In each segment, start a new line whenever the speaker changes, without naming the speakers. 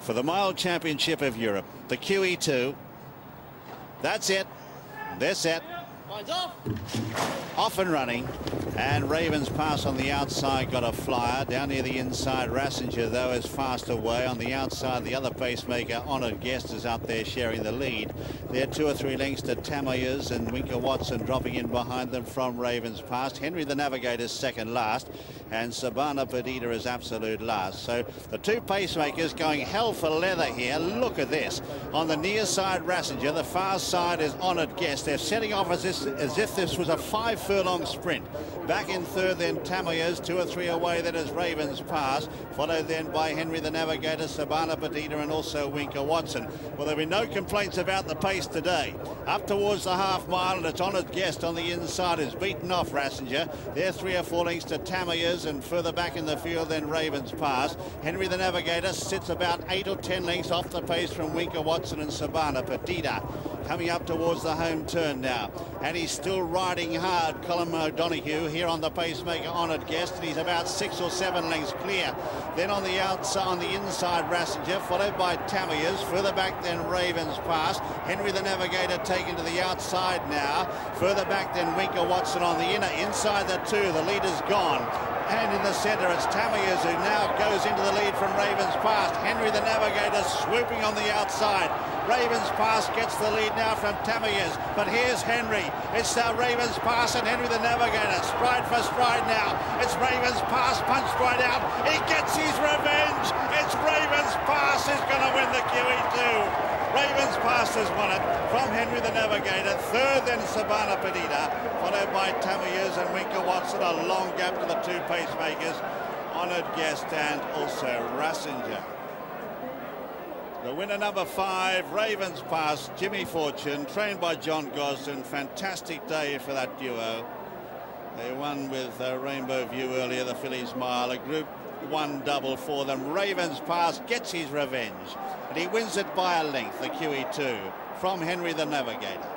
for the Mile Championship of Europe. The QE2. That's it. They're set. Off and running. And Raven's Pass on the outside got a flyer. Down near the inside, Rassinger, though, is fast away. On the outside, the other pacemaker, Honoured Guest, is out there sharing the lead. They're 2 or 3 lengths to Tamoyers, and Winker Watson dropping in behind them from Raven's Pass. Henry the Navigator's second last, and Sabana Perdita is absolute last. So the 2 pacemakers going hell for leather here. Look at this. On the near side, Rassinger. The far side is Honoured Guest. They're setting off as if this was a 5-furlong sprint. Back in third, then Tamoyers, 2 or 3 away, then is Raven's Pass, followed then by Henry the Navigator, Sabana Perdita, and also Winker Watson. Well, there'll be no complaints about the pace today. Up towards the half mile, and it's Honoured Guest on the inside, is beaten off Rassinger. They're 3 or 4 lengths to Tamoyers, and further back in the field, then Raven's Pass. Henry the Navigator sits about 8 or 10 lengths off the pace from Winker Watson and Sabana Perdita. Coming up towards the home turn now, and he's still riding hard, Colin O'Donoghue, here on the pacemaker, Honoured Guest, and he's about 6 or 7 lengths clear. Then on the outside, on the inside, Rassinger, followed by Tamoyers. Further back then Raven's Pass. Henry the Navigator taken to the outside now. Further back then Winker Watson on the inner. Inside the 2, the leader's gone. And in the centre, it's Tamoyers, who now goes into the lead from Raven's Pass. Henry the Navigator swooping on the outside. Raven's Pass gets the lead now from Tamoyers, but here's Henry. It's Raven's Pass and Henry the Navigator, stride for stride now. It's Raven's Pass, punched right out. He gets his revenge. It's Raven's Pass who's going to win the QE2. Raven's Pass has won it from Henry the Navigator. Third then Sabana Perdita, followed by Tamoyers and Winker Watson. A long gap to the 2 pacemakers, Honoured Guest and also Rassinger. The winner number 5, Raven's Pass, Jimmy Fortune, trained by John Gosden. Fantastic day for that duo. They won with Rainbow View earlier, the Fillies Mile, a Group 1 double for them. Raven's Pass gets his revenge, and he wins it by a length, the QE2, from Henry the Navigator.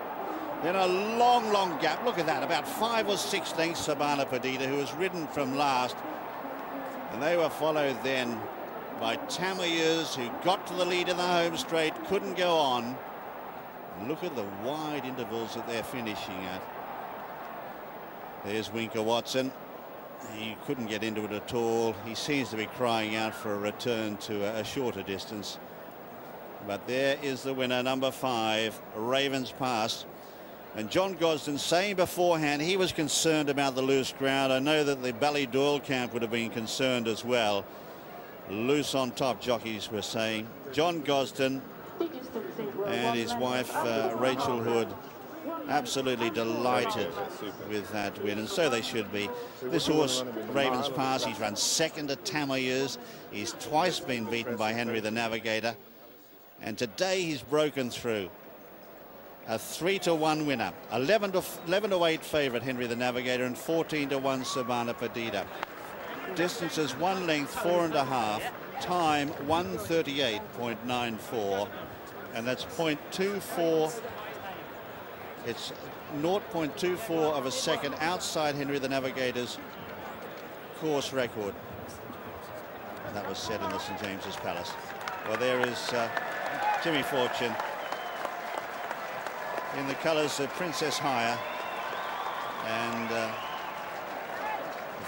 Then a long gap, look at that, about 5 or 6 lengths, Sabana Perdita, who was ridden from last, and they were followed then by Tamoyers, who got to the lead in the home straight, couldn't go on. And look at the wide intervals that they're finishing at. There's Winker Watson. He couldn't get into it at all. He seems to be crying out for a return to a shorter distance. But there is the winner, number 5, Raven's Pass. And John Gosden saying beforehand he was concerned about the loose ground. I know that the Ballydoyle camp would have been concerned as well. Loose on top, jockeys were saying. John Gosden and his wife Rachel Hood absolutely delighted with that win, and so they should be. This horse, Raven's Pass, he's run second at Tamoyers. He's twice been beaten by Henry the Navigator, and today he's broken through. A 3-1 winner, 11 to 8 favourite Henry the Navigator, and 14 to 1 Sabana Perdita. Distances 1 length, 4.5. Time 1:38.94, and that's 0.24. It's 0.24 of a second outside Henry the Navigator's course record. And that was set in the St James's Palace. Well, there is Jimmy Fortune in the colours of Princess Haya, and the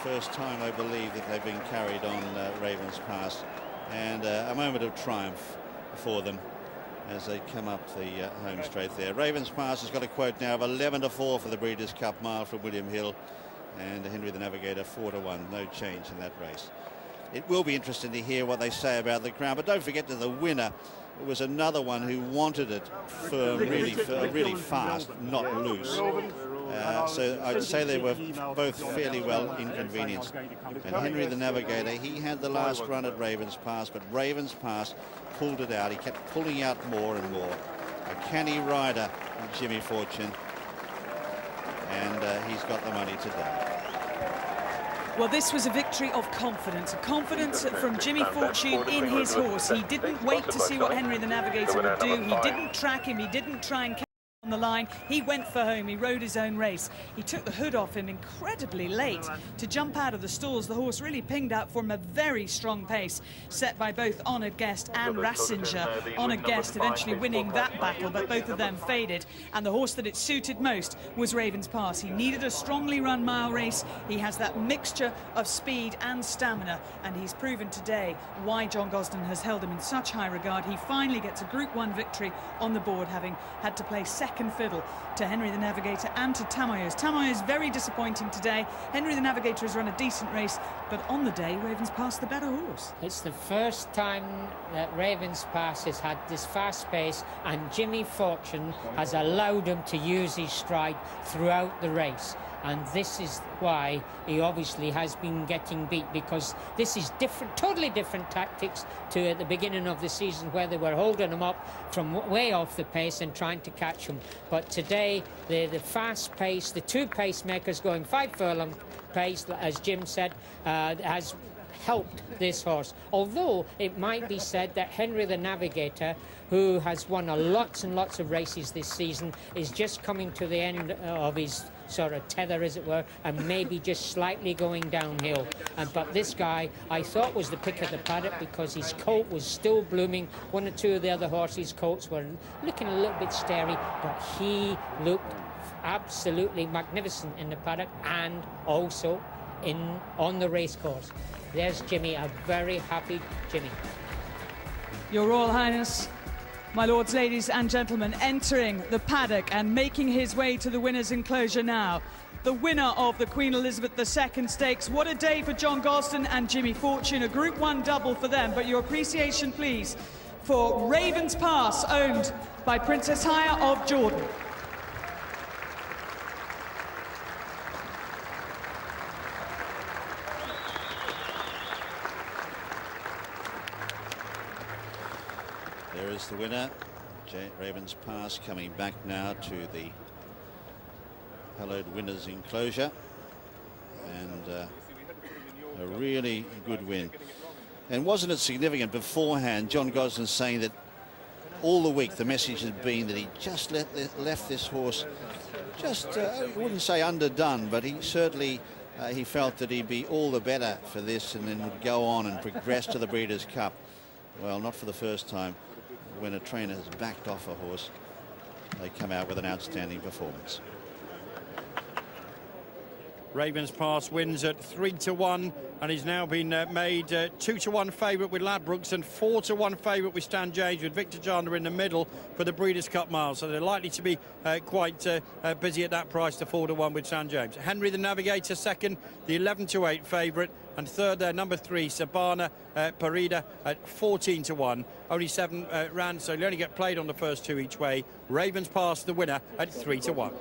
first time, I believe, that they've been carried on Raven's Pass, and a moment of triumph for them as they come up the home straight there. Raven's Pass has got a quote now of 11 to 4 for the Breeders' Cup Mile from William Hill, and Henry the Navigator 4 to 1. No change in that race. It will be interesting to hear what they say about the crown, but don't forget that the winner was another one who wanted it really fast, not loose. So I'd say they were both fairly well inconvenienced. And Henry the Navigator, he had the last run at Raven's Pass, but Raven's Pass pulled it out. He kept pulling out more and more. A canny rider, Jimmy Fortune, and he's got the money today.
Well, this was a victory of confidence. Confidence from Jimmy Fortune in his horse. He didn't wait to see what Henry the Navigator would do. He didn't track him. He didn't try and on the line. He went for home. He rode his own race. He took the hood off him incredibly late to jump out of the stalls. The horse really pinged out from a very strong pace set by both Honoured Guest and Rassinger. Honoured Guest eventually winning that battle, but both of them faded, and the horse that it suited most was Raven's Pass. He needed a strongly run mile race. He has that mixture of speed and stamina, and he's proven today why John Gosden has held him in such high regard. He finally gets a Group 1 victory on the board, having had to play second fiddle to Henry the Navigator and to Tamayos. Tamayos very disappointing today. Henry the Navigator has run a decent race, but on the day, Raven's Pass the better horse.
It's the first time that Raven's Pass has had this fast pace, and Jimmy Fortune has allowed him to use his stride throughout the race. And this is why he obviously has been getting beat, because this is different, totally different tactics to at the beginning of the season, where they were holding him up from way off the pace and trying to catch him. But today, the fast pace, the two pacemakers going 5 furlong pace, as Jim said, has helped this horse. Although it might be said that Henry the Navigator, who has won lots and lots of races this season, is just coming to the end of his sort of tether, as it were, and maybe just slightly going downhill. But this guy, I thought, was the pick of the paddock, because his coat was still blooming. One or two of the other horses' coats were looking a little bit starey, but he looked absolutely magnificent in the paddock and also on the race course. There's Jimmy, a very happy Jimmy.
Your Royal Highness, my lords, ladies and gentlemen, entering the paddock and making his way to the winner's enclosure now. The winner of the Queen Elizabeth II Stakes. What a day for John Gosden and Jimmy Fortune. A Group 1 double for them. But your appreciation, please, for Raven's Pass, owned by Princess Haya of Jordan.
There is the winner, Raven's Pass, coming back now to the hallowed winners enclosure, and a really good win. And wasn't it significant beforehand, John Gosden saying that all the week the message had been that he just left this horse just, I wouldn't say underdone, but he certainly he felt that he'd be all the better for this, and then would go on and progress to the Breeders' Cup. Well, not for the first time. When a trainer has backed off a horse, they come out with an outstanding performance.
Raven's Pass wins at 3-1, and he's now been made 2-1 favourite with Ladbrokes and 4-1 favourite with Stan James, with Victor Jana in the middle for the Breeders' Cup Mile. So they're likely to be quite busy at that price, to 4-1 with Stan James. Henry the Navigator second, the 11-8 favourite, and third there, number 3, Sabana Parida at 14-1. Only 7 ran, so you only get played on the first 2 each way. Raven's Pass the winner at 3-1.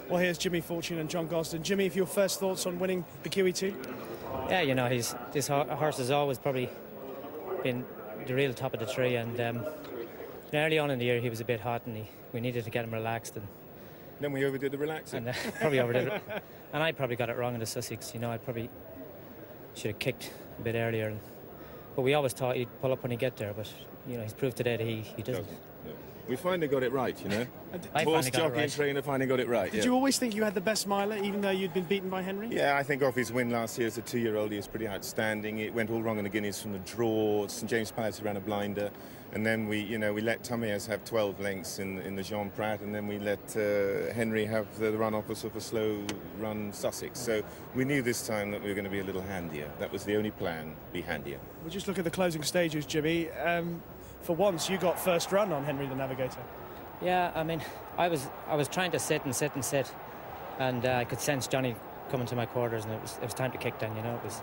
Well, here's Jimmy Fortune and John Gosden. Jimmy, if your first thoughts on winning the QE2?
Yeah, you know, this horse has always probably been the real top of the tree, and early on in the year he was a bit hot, and we needed to get him relaxed, and
then we overdid the relaxing.
And probably overdid it. And I probably got it wrong in the Sussex. You know, I probably should have kicked a bit earlier, but we always thought he'd pull up when he get there, but you know, he's proved today that he doesn't.
Yeah. We finally got it right, you know.
Horse,
jockey and trainer finally got it right.
Did you always think you had the best miler, even though you'd been beaten by Henry?
Yeah, I think off his win last year as a 2-year-old, he was pretty outstanding. It went all wrong in the Guineas from the draw. St James Palace ran a blinder, and then we let Tamayos have 12 lengths in the Jean Prat, and then we let Henry have the run off a sort of slow run Sussex. So we knew this time that we were going to be a little handier. That was the only plan: be handier.
We'll just look at the closing stages, Jimmy. For once, you got first run on Henry the Navigator.
Yeah, I mean, I was trying to sit, and I could sense Johnny coming to my quarters, and it was time to kick then. You know, it was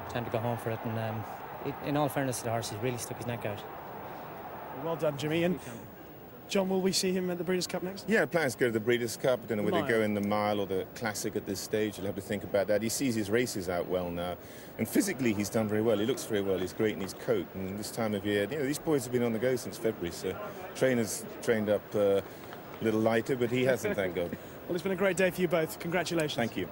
time to go home for it. And in all fairness to the horse, he really stuck his neck out.
Well done, Jimmy. And John, will we see him at the Breeders' Cup next?
Yeah, plans go to the Breeders' Cup. I don't know whether they go in the mile or the Classic at this stage. You'll have to think about that. He sees his races out well now. And physically, he's done very well. He looks very well. He's great in his coat. And this time of year, you know, these boys have been on the go since February. So trainers trained up a little lighter, but he hasn't, thank God.
Well, it's been a great day for you both. Congratulations.
Thank you.